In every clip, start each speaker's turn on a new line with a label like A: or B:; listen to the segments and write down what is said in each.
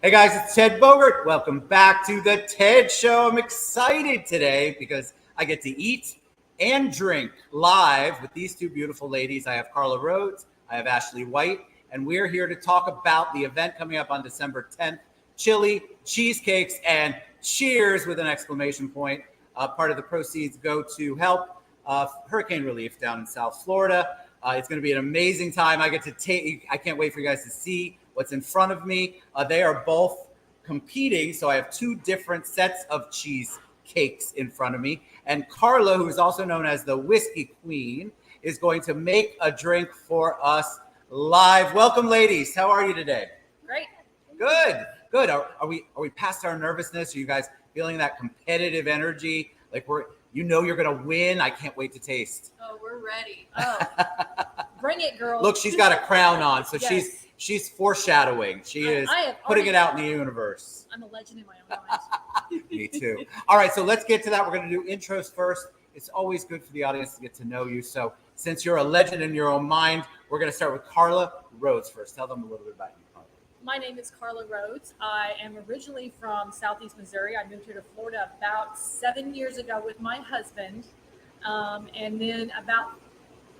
A: Hey guys, it's Ted Bogert. Welcome back to the Ted Show. I'm excited today because I get to eat and drink live with these two beautiful ladies. I have Carla Rhodes, I have Ashley White, and we're here to talk about the event coming up on December 10th, Chili, Cheesecakes, and Cheers with an exclamation point. Part of the proceeds go to help hurricane relief down in South Florida. It's going to be an amazing time. I can't wait for you guys to see what's in front of me. They are both competing, so I have two different sets of cheesecakes in front of me. And Carla, who is also known as the Whiskey Queen, is going to make a drink for us live. Welcome, ladies. How are you today?
B: Great.
A: Good. Are we past our nervousness? Are you guys feeling that competitive energy? Like you're gonna win. I can't wait to taste.
B: Oh, we're ready. Oh, bring it, girls.
A: Look, she's got a crown on, so
B: yes.
A: she's foreshadowing. She is putting it out in the universe.
B: I'm a legend in my own mind.
A: Me too. All right, so let's get to that. We're going to do intros first. It's always good for the audience to get to know you. So since you're a legend in your own mind, we're going to start with Carla Rhodes first. Tell them a little bit about you, Carla.
B: My name is Carla Rhodes. I am originally from Southeast Missouri. I moved here to Florida about 7 years ago with my husband. And then about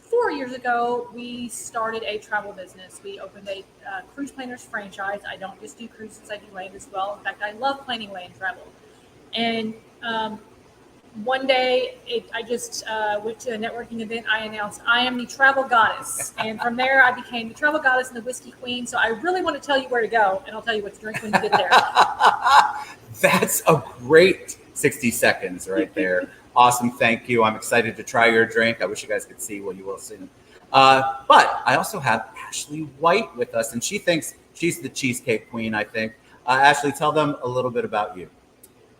B: 4 years ago, we started a travel business. We opened a cruise planners franchise. I don't just do cruises, I do land as well. In fact, I love planning land travel. And one day, I just went to a networking event. I announced, I am the travel goddess. And from there, I became the travel goddess and the whiskey queen. So I really want to tell you where to go, and I'll tell you what to drink when you get there.
A: That's a great 60 seconds right there. Awesome. Thank you. I'm excited to try your drink. I wish you guys could see what you will soon. But I also have Ashley White with us, and she thinks she's the cheesecake queen, I think. Ashley, tell them a little bit about you.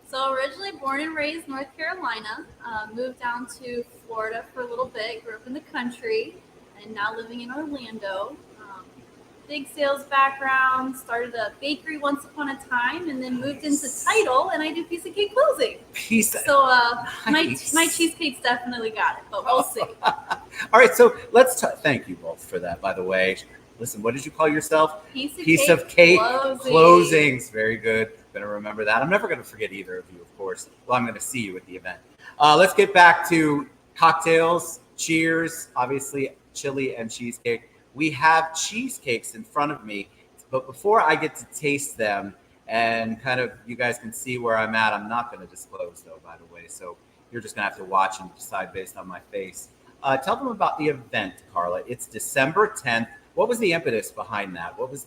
C: So originally born and raised North Carolina, moved down to Florida for a little bit, grew up in the country, and now living in Orlando. Big sales background, started a bakery once upon a time, and then moved into title, and I do piece of cake closing. So
A: nice.
C: my cheesecake's definitely got it, but we'll see.
A: All right, so let's thank you both for that, by the way. Listen, what did you call yourself?
C: Piece of cake
A: Closings. Very good. Going to remember that. I'm never going to forget either of you, of course. Well, I'm going to see you at the event. Let's get back to cocktails, cheers, obviously, chili and cheesecake. We have cheesecakes in front of me, but before I get to taste them and kind of you guys can see where I'm at, I'm not going to disclose, though, by the way. So you're just going to have to watch and decide based on my face. Tell them about the event, Carla. It's December 10th. What was the impetus behind that? What was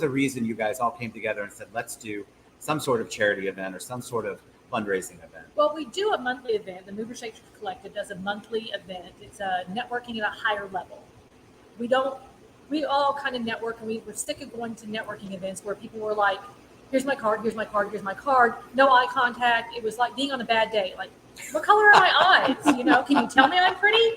A: the reason you guys all came together and said, let's do some sort of charity event or some sort of fundraising event?
B: Well, we do a monthly event. The Mover Shakers Collective does a monthly event. It's a networking at a higher level. We all kind of network, and we're sick of going to networking events where people were like, here's my card, here's my card, here's my card. No eye contact. It was like being on a bad day. Like, what color are my eyes? Can you tell me I'm pretty?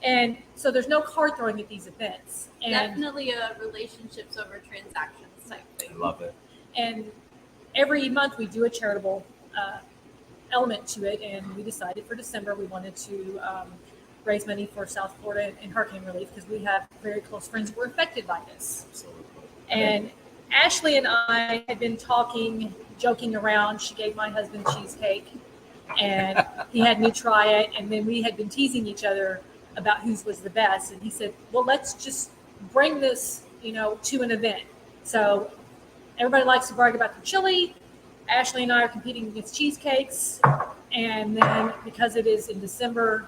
B: And so there's no card throwing at these events. And
C: Definitely a relationships over transactions type thing.
A: I love it.
B: And every month we do a charitable element to it. And we decided for December we wanted to raise money for South Florida and hurricane relief because we have very close friends who were affected by this.
A: Absolutely.
B: And Ashley and I had been talking, joking around. She gave my husband cheesecake, and he had me try it. And then we had been teasing each other about whose was the best. And he said, well, let's just bring this, to an event. So everybody likes to brag about the chili. Ashley and I are competing against cheesecakes. And then because it is in December,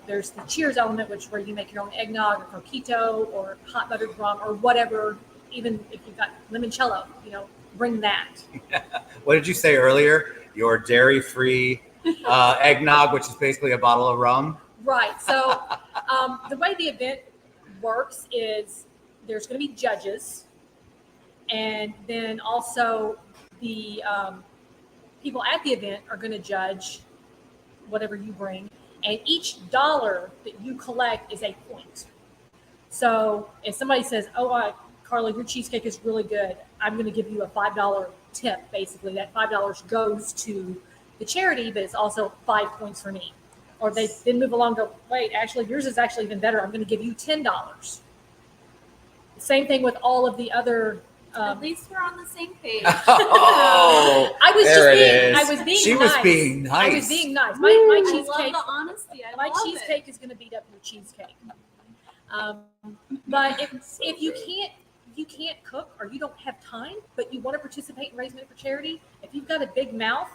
B: there's the cheers element, which where you make your own eggnog or coquito or hot buttered rum or whatever. Even if you've got limoncello, bring that.
A: What did you say earlier? Your dairy-free eggnog, which is basically a bottle of rum?
B: Right. So the way the event works is there's going to be judges, and then also the people at the event are going to judge whatever you bring. And each dollar that you collect is a point. So if somebody says, Carla, your cheesecake is really good, I'm going to give you a $5 tip, basically. That $5 goes to the charity, but it's also 5 points for me. Or they then move along to, wait, actually, yours is actually even better. I'm going to give you $10. Same thing with all of the other.
C: At least we're on the same page.
A: Oh,
B: I was
A: there
B: just
A: it
B: being.
A: is.
B: I was being
A: She
B: nice.
A: was being nice.
B: I was being nice. My
C: I love
B: cheesecake.
C: the honesty.
B: My cheesecake is going to beat up your cheesecake. But if you can't cook or you don't have time, but you want to participate and raise money for charity, if you've got a big mouth,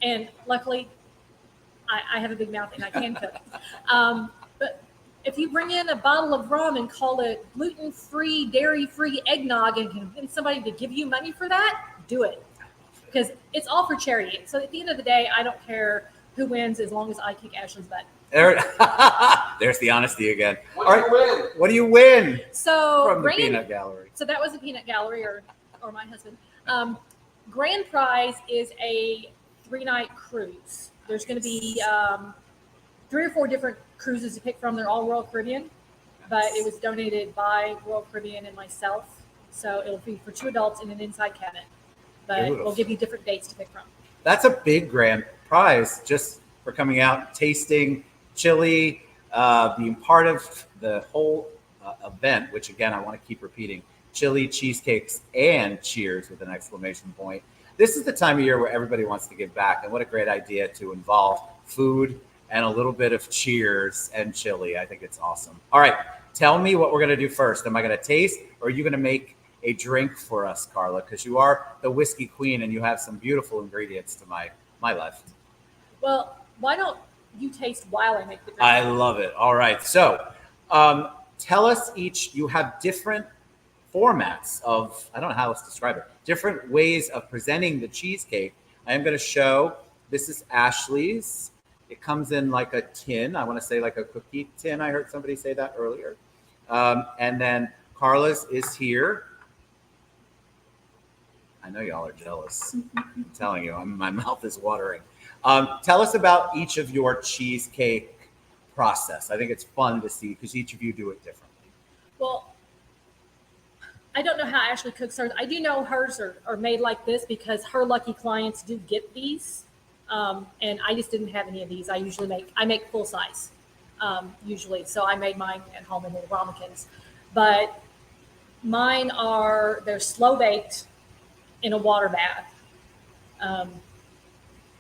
B: and luckily I have a big mouth and I can cook, but if you bring in a bottle of rum and call it gluten-free, dairy-free eggnog and convince somebody to give you money for that, do it. Because it's all for charity. So at the end of the day, I don't care who wins as long as I kick Ashley's butt.
A: There's the honesty again. All right, what do you win?
B: So
A: From the peanut gallery.
B: So that was the peanut gallery, or my husband. Grand prize is a 3-night cruise. There's going to be 3 or 4 different cruises to pick from. They're all Royal Caribbean, but it was donated by Royal Caribbean and myself. So it'll be for 2 adults in an inside cabinet. But we'll give you different dates to pick from.
A: That's a big grand prize just for coming out, tasting chili, being part of the whole event, which again, I want to keep repeating, chili, cheesecakes, and cheers with an exclamation point. This is the time of year where everybody wants to give back. And what a great idea to involve food and a little bit of cheers and chili. I think it's awesome. All right, tell me what we're going to do first. Am I going to taste, or are you going to make a drink for us, Carla? Because you are the whiskey queen and you have some beautiful ingredients to my left.
B: Well, why don't you taste while I make the drink?
A: I love it. All right. So tell us each, you have different formats of, I don't know how else to describe it, different ways of presenting the cheesecake. I am going to show, this is Ashley's. It comes in like a tin. I want to say like a cookie tin. I heard somebody say that earlier. And then Carla's is here. I know y'all are jealous. I'm telling you, my mouth is watering. Tell us about each of your cheesecake process. I think it's fun to see because each of you do it differently.
B: Well, I don't know how Ashley cooks hers. I do know hers are made like this because her lucky clients do get these. And I just didn't have any of these. I make full size usually. So I made mine at home in the ramekins. But mine they're slow baked in a water bath.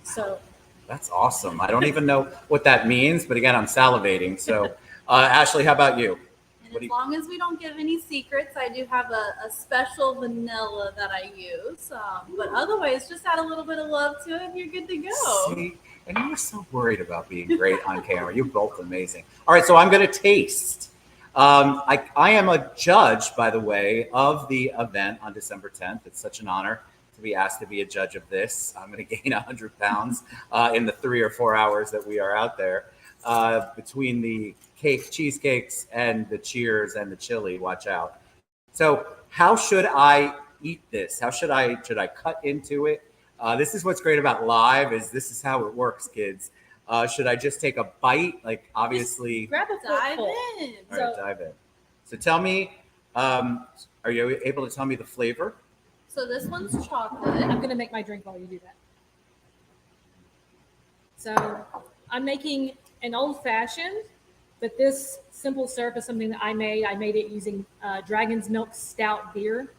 B: So
A: that's awesome. I don't even know what that means, but again, I'm salivating. So Ashley, how about you?
C: And as long as we don't give any secrets, I do have a special vanilla that I use. But otherwise, just add a little bit of love to it and you're good to go.
A: See, and you were so worried about being great on camera. You're both amazing. All right, so I'm going to taste. I am a judge, by the way, of the event on December 10th. It's such an honor to be asked to be a judge of this. I'm going to gain 100 pounds in the 3 or 4 hours that we are out there. Between the cheesecakes and the cheers and the chili, watch out. So how should I eat this? Should I cut into it? This is what's great about live is this is how it works, kids. Should I just take a bite? Like obviously,
B: grab a
C: dive
B: forkful.
C: in.
A: All right, dive in. So tell me, are you able to tell me the flavor?
C: So this one's chocolate.
B: I'm going to make my drink while you do that. So I'm making an old fashioned, but this simple syrup is something that I made. I made it using Dragon's Milk Stout beer.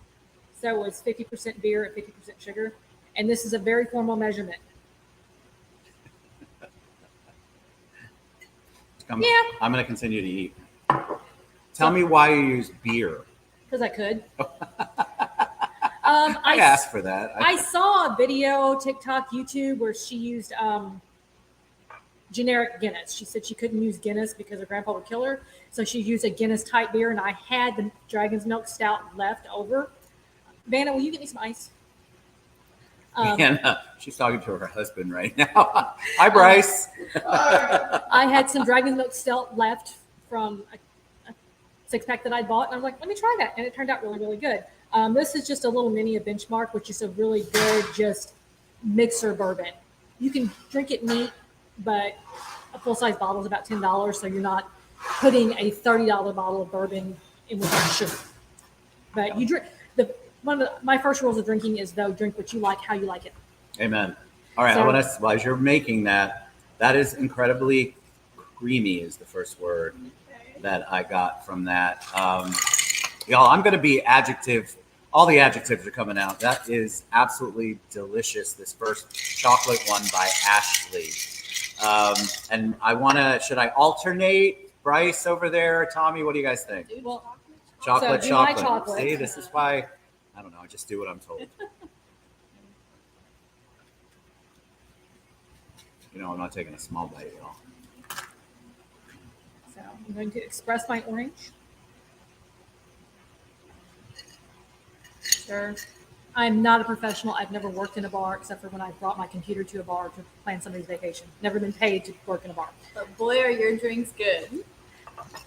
B: So it was 50% beer and 50% sugar. And this is a very formal measurement.
A: I'm going to continue to eat. Tell me why you use beer.
B: Because I could.
A: I asked for that.
B: I saw a video, TikTok, YouTube, where she used generic Guinness. She said she couldn't use Guinness because her grandpa would kill her. So she used a Guinness type beer, and I had the Dragon's Milk Stout left over. Vanna, will you get me some ice?
A: She's talking to her husband right now. Hi, Bryce.
B: I had some Dragon's Milk Stout left from a 6-pack that I bought, and I was like, let me try that. And it turned out really, really good. This is just a little mini of Benchmark, which is a really good just mixer bourbon. You can drink it neat, but a full-size bottle is about $10, so you're not putting a $30 bottle of bourbon in with sugar. But you drink my first rules of drinking is though drink what you like, how you like it.
A: Amen. All right, so, as you're making that is incredibly creamy is the first word that I got from that. Y'all, I'm going to be adjective. All the adjectives are coming out. That is absolutely delicious. This first chocolate one by Ashley. And I want to, should I alternate Bryce over there? Tommy, what do you guys think?
B: Well,
A: Chocolate,
B: so do my
A: chocolate.
B: chocolate.
A: See, this is why, I don't know, I just do what I'm told. You know, I'm not taking a small bite, y'all.
B: So I'm going to express my orange. Sure. I'm not a professional. I've never worked in a bar except for when I brought my computer to a bar to plan somebody's vacation. Never been paid to work in a bar.
C: But boy, are your drinks good.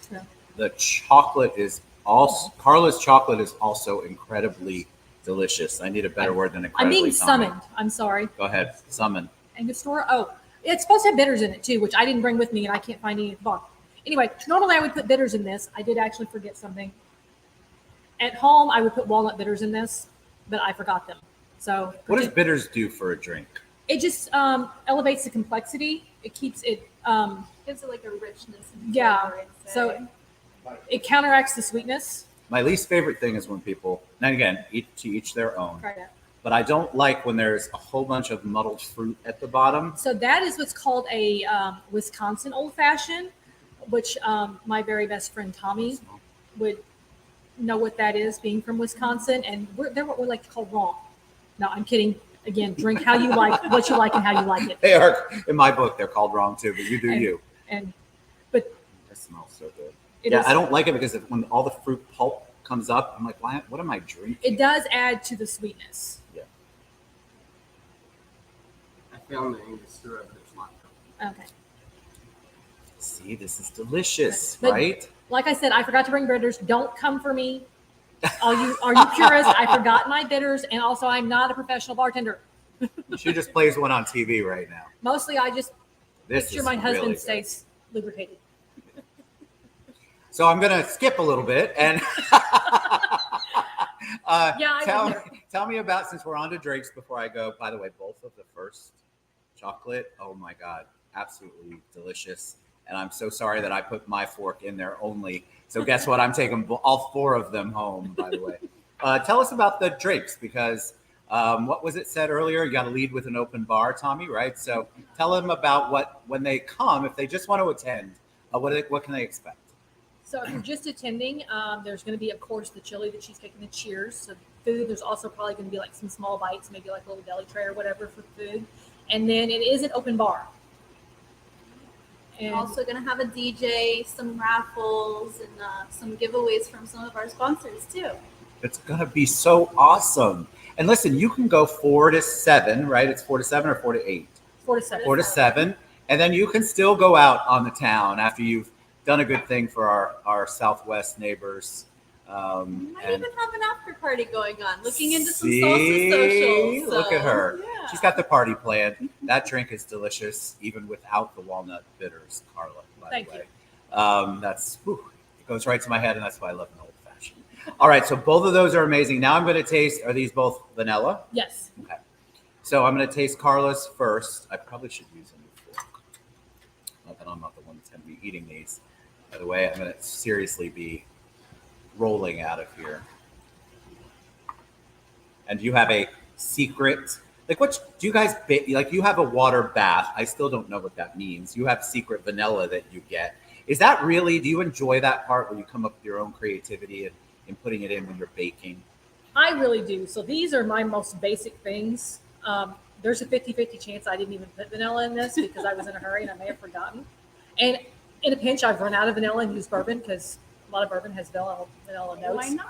B: So,
A: The chocolate is also, Carla's chocolate is also incredibly delicious. I need a better word than
B: I'm
A: incredibly.
B: being
A: Tommy.
B: summoned. I'm sorry.
A: Go ahead, summon.
B: Angostura. Oh, it's supposed to have bitters in it too, which I didn't bring with me and I can't find any at the bar. Anyway, normally I would put bitters in this. I did actually forget something. At home, I would put walnut bitters in this, but I forgot them. So
A: What does bitters do for a drink?
B: it just elevates the complexity. It keeps it.
C: Gives it like a richness. And
B: Yeah,
C: flavor, I'd say.
B: so it counteracts the sweetness.
A: My least favorite thing is when people, and again, to each their own,
B: Try that.
A: but I don't like when there's a whole bunch of muddled fruit at the bottom.
B: So that is what's called a Wisconsin old fashioned, which my very best friend Tommy would know what that is, being from Wisconsin, and they're what we like to call wrong. No, I'm kidding. Again, drink how you like, what you like, and how you like it.
A: They are, in my book, they're called wrong too, but you do
B: And-
A: you.
B: But
A: It smells so good.
B: it
A: Yeah,
B: is-
A: I don't like it because when all the fruit pulp comes up, I'm like, why? What am I drinking?
B: It does add to the sweetness.
D: I found the Angostura, but it's not.
B: Okay.
A: See, this is delicious,
B: But-
A: right?
B: Like I said, I forgot to bring bitters. Don't come for me. Are you purists? I forgot my bitters, and also I'm not a professional bartender.
A: She just plays one on TV right now.
B: Mostly, I just
A: This
B: make sure
A: is
B: my husband
A: really good.
B: stays lubricated.
A: So I'm gonna skip a little bit and
B: Yeah, I
A: tell me about, since we're on to drinks before I go. By the way, both of the first chocolate, oh my God, absolutely delicious. And I'm so sorry that I put my fork in there only. So guess what? I'm taking all four of them home, by the way. Tell us about the drinks, because what was it said earlier? You got to lead with an open bar, Tommy, right? So tell them about when they come, if they just want to attend, what can they expect?
B: So if you're just attending, there's going to be, of course, the chili, the cheesecake, and the cheers. So food, there's also probably going to be like some small bites, maybe like a little deli tray or whatever for food. And then it is an open bar. And
C: Also going to have a DJ, some raffles, and some giveaways from some of our sponsors too.
A: It's going to be so awesome. And listen, you can go 4 to 7, right? It's 4 to 7 or 4 to 8?
B: 4 to 7.
A: 4 to 7. And then you can still go out on the town after you've done a good thing for our Southwest neighbors.
C: We might
A: And
C: even have an after party going on. Looking into some
A: see?
C: salsa socials.
A: Look at her.
C: Yeah.
A: She's got the party planned. That drink is delicious, even without the walnut bitters, Carla, by
B: Thank
A: the way. That's, whew, it goes right to my head, and that's why I love an old fashioned. All right, so both of those are amazing. Now I'm going to taste, are these both vanilla?
B: Yes.
A: Okay. So I'm going to taste Carla's first. I probably should use a new fork. Not that I'm not the one that's going to be eating these. By the way, I'm going to seriously be rolling out of here. And you have a secret, like, what do you guys, like, you have a water bath. I still don't know what that means. You have secret vanilla that you get. Is that really, do you enjoy that part where you come up with your own creativity and putting it in when you're baking?
B: I really do. So these are my most basic things. There's a 50-50 chance I didn't even put vanilla in this because I was in a hurry and I may have forgotten. And in a pinch, I've run out of vanilla and used bourbon because a lot of bourbon has vanilla notes.
C: Why not?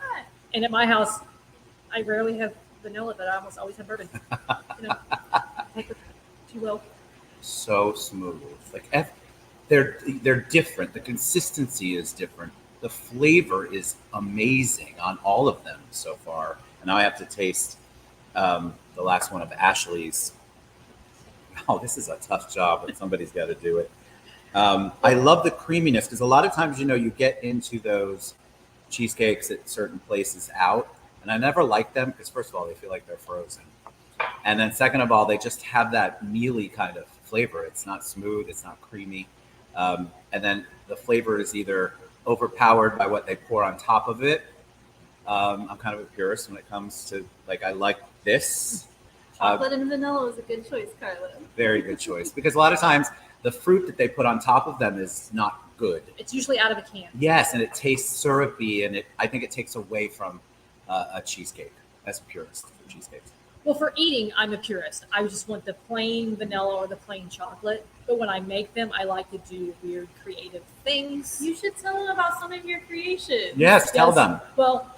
B: And at my house, I rarely have vanilla, but I almost always have bourbon. You know, take it too well.
A: So smooth. Like, they're different. The consistency is different. The flavor is amazing on all of them so far. And now I have to taste the last one of Ashley's. Oh, this is a tough job, but somebody's got to do it. I love the creaminess because a lot of times, you get into those cheesecakes at certain places out, and I never like them because, first of all, they feel like they're frozen. And then second of all, they just have that mealy kind of flavor. It's not smooth. It's not creamy. And then the flavor is either overpowered by what they pour on top of it, I'm kind of a purist when it comes to I like this.
C: Chocolate and vanilla was a good choice, Carla.
A: Very good choice, because a lot of times the fruit that they put on top of them is not good.
B: It's usually out of a can.
A: Yes, and it tastes syrupy, and I think it takes away from a cheesecake as a purist for cheesecakes.
B: Well, for eating, I'm a purist. I just want the plain vanilla or the plain chocolate. But when I make them, I like to do weird, creative things.
C: You should tell them about some of your creations.
A: Yes, tell them.
B: Well,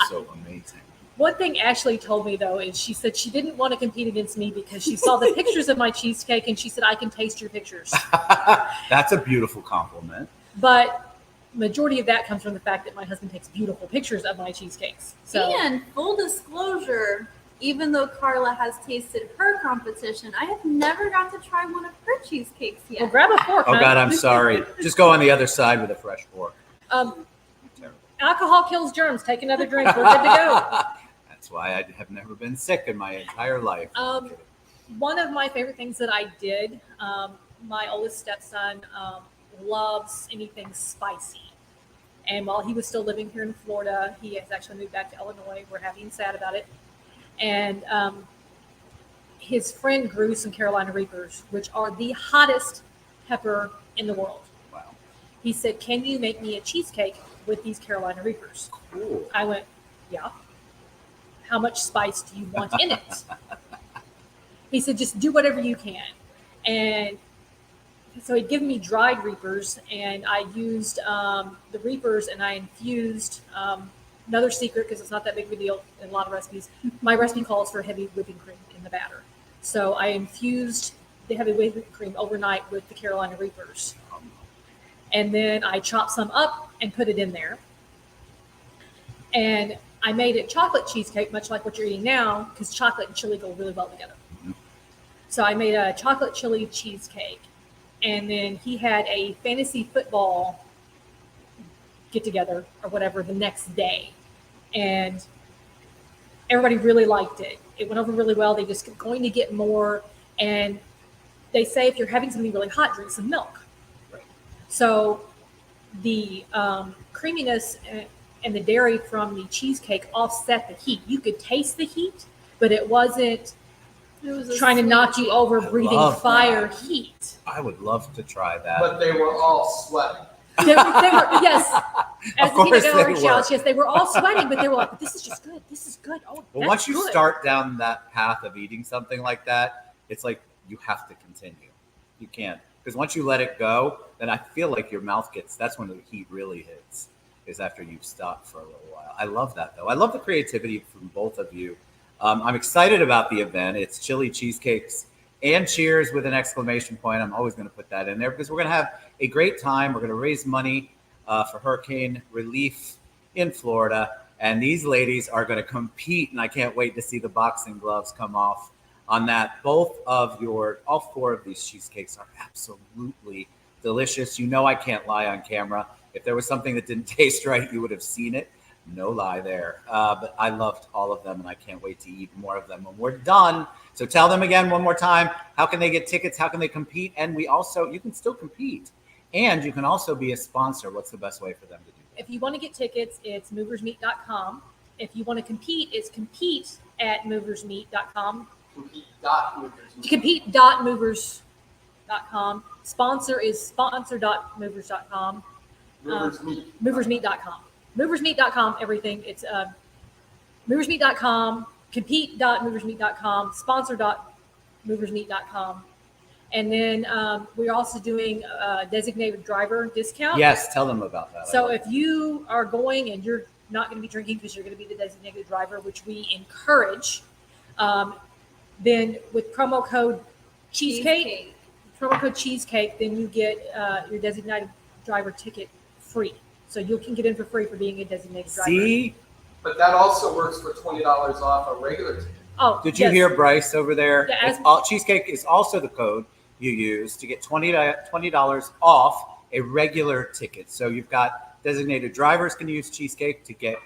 A: So amazing.
B: one thing Ashley told me, though, is she said she didn't want to compete against me because she saw the pictures of my cheesecake, and she said, I can taste your pictures.
A: That's a beautiful compliment.
B: But majority of that comes from the fact that my husband takes beautiful pictures of my cheesecakes. So,
C: And full disclosure, even though Carla has tasted her competition, I have never got to try one of her cheesecakes yet.
B: well, grab a fork.
A: Oh,
B: huh?
A: God, I'm sorry. Just go on the other side with a fresh fork. Terrible.
B: Alcohol kills germs. Take another drink. We're good to go.
A: That's why I have never been sick in my entire life.
B: One of my favorite things that I did, my oldest stepson loves anything spicy. And while he was still living here in Florida, he has actually moved back to Illinois. We're happy and sad about it. And his friend grew some Carolina Reapers, which are the hottest pepper in the world.
A: Wow.
B: He said, can you make me a cheesecake with these Carolina Reapers?
A: Cool.
B: I went, yeah. How much spice do you want in it? He said, just do whatever you can. And so he'd given me dried Reapers, and I used the Reapers, and I infused another secret, because it's not that big of a deal in a lot of recipes. My recipe calls for heavy whipping cream in the batter. So I infused the heavy whipping cream overnight with the Carolina Reapers. And then I chopped some up and put it in there. And I made it chocolate cheesecake, much like what you're eating now, because chocolate and chili go really well together.
A: Mm-hmm.
B: So I made a chocolate chili cheesecake. And then he had a fantasy football get together or whatever the next day. And everybody really liked it. It went over really well. They just kept going to get more. And they say if you're having something really hot, drink some milk.
A: Right.
B: So the creaminess and the dairy from the cheesecake offset the heat. You could taste the heat, but it wasn't trying to knock you over, breathing fire heat.
A: I would love to try that.
D: But they were all sweating.
B: They were, yes. As
A: Of
B: the
A: course
B: peanut gallery
A: they
B: shouts,
A: were.
B: yes, they were all sweating, but they were like, but this is just good. This is good. Oh,
A: Well,
B: that's
A: once you
B: good.
A: start down that path of eating something like that, it's like you have to continue. You can't. Because once you let it go, then I feel like your mouth that's when the heat really hits, is after you've stopped for a little while. I love that, though. I love the creativity from both of you. I'm excited about the event. It's Chili Cheesecakes and Cheers with an exclamation point. I'm always going to put that in there because we're going to have a great time. We're going to raise money for hurricane relief in Florida. And these ladies are going to compete, and I can't wait to see the boxing gloves come off on that. All four of these cheesecakes are absolutely delicious. You know I can't lie on camera. If there was something that didn't taste right, you would have seen it. No lie there. But I loved all of them, and I can't wait to eat more of them when we're done. So tell them again one more time, how can they get tickets? How can they compete? And you can still compete. And you can also be a sponsor. What's the best way for them to do that?
B: If you want to get tickets, it's moversmeat.com. If you want to compete, it's compete@moversmeat.com. Compete.movers.com. Sponsor is sponsor.movers.com. Moversmeat.com. Moversmeat.com, everything. It's moversmeat.com, compete.moversmeat.com, sponsor.moversmeat.com. And then we're also doing a designated driver discount.
A: Yes, tell them about that.
B: So if you are going and you're not going to be drinking because you're going to be the designated driver, which we encourage, then with promo code Cheesecake, then you get your designated driver ticket free. So you can get in for free for being a designated driver.
A: See?
D: But that also works for $20 off a regular ticket.
B: Oh,
A: Did you hear Bryce over there?
B: Yeah,
A: Cheesecake is also the code you use to get $20 off a regular ticket. So you've got designated drivers can use Cheesecake to get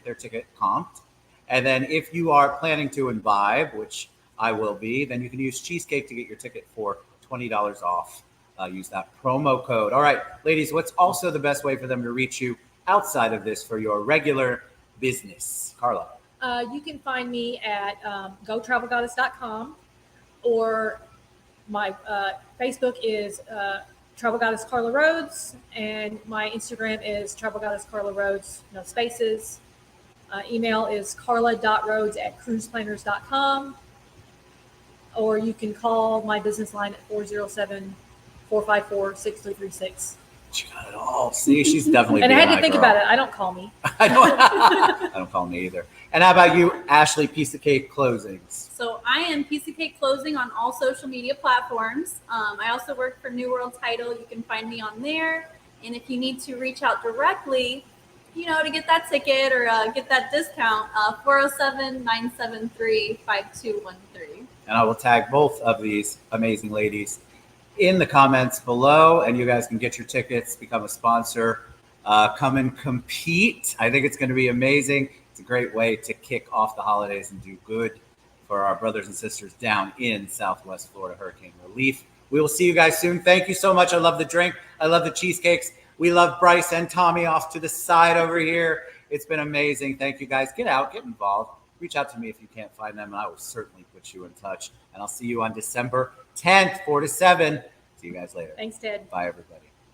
A: their ticket comped. And then if you are planning to imbibe, which I will be, then you can use Cheesecake to get your ticket for $20 off. Use that promo code. All right, ladies, what's also the best way for them to reach you outside of this for your regular business? Carla.
B: You can find me at gotravelgoddess.com, or my Facebook is Travel Goddess Carla Rhodes, and my Instagram is Travel Goddess Carla Rhodes, no spaces. Email is carla.rhodes@cruiseplanners.com, or you can call my business line at 407-454-6336.
A: She got it all. See, she's definitely
B: And I had to
A: B&I
B: think
A: girl.
B: about it. I don't call me.
A: I don't call me either. And how about you, Ashley, Piece of Cake Closings?
C: So I am Piece of Cake Closing on all social media platforms. I also work for New World Title. You can find me on there. And if you need to reach out directly, to get that ticket or get that discount, 407-973-5213.
A: And I will tag both of these amazing ladies in the comments below, and you guys can get your tickets, become a sponsor, come and compete. I think it's going to be amazing. It's a great way to kick off the holidays and do good for our brothers and sisters down in Southwest Florida hurricane relief. We will see you guys soon. Thank you so much. I love the drink. I love the cheesecakes. We love Bryce and Tommy off to the side over here. It's been amazing. Thank you guys. Get out, get involved. Reach out to me if you can't find them, and I will certainly put you in touch. And I'll see you on December 10th, 4 to 7. See you guys later.
B: Thanks, Ted.
A: Bye, everybody.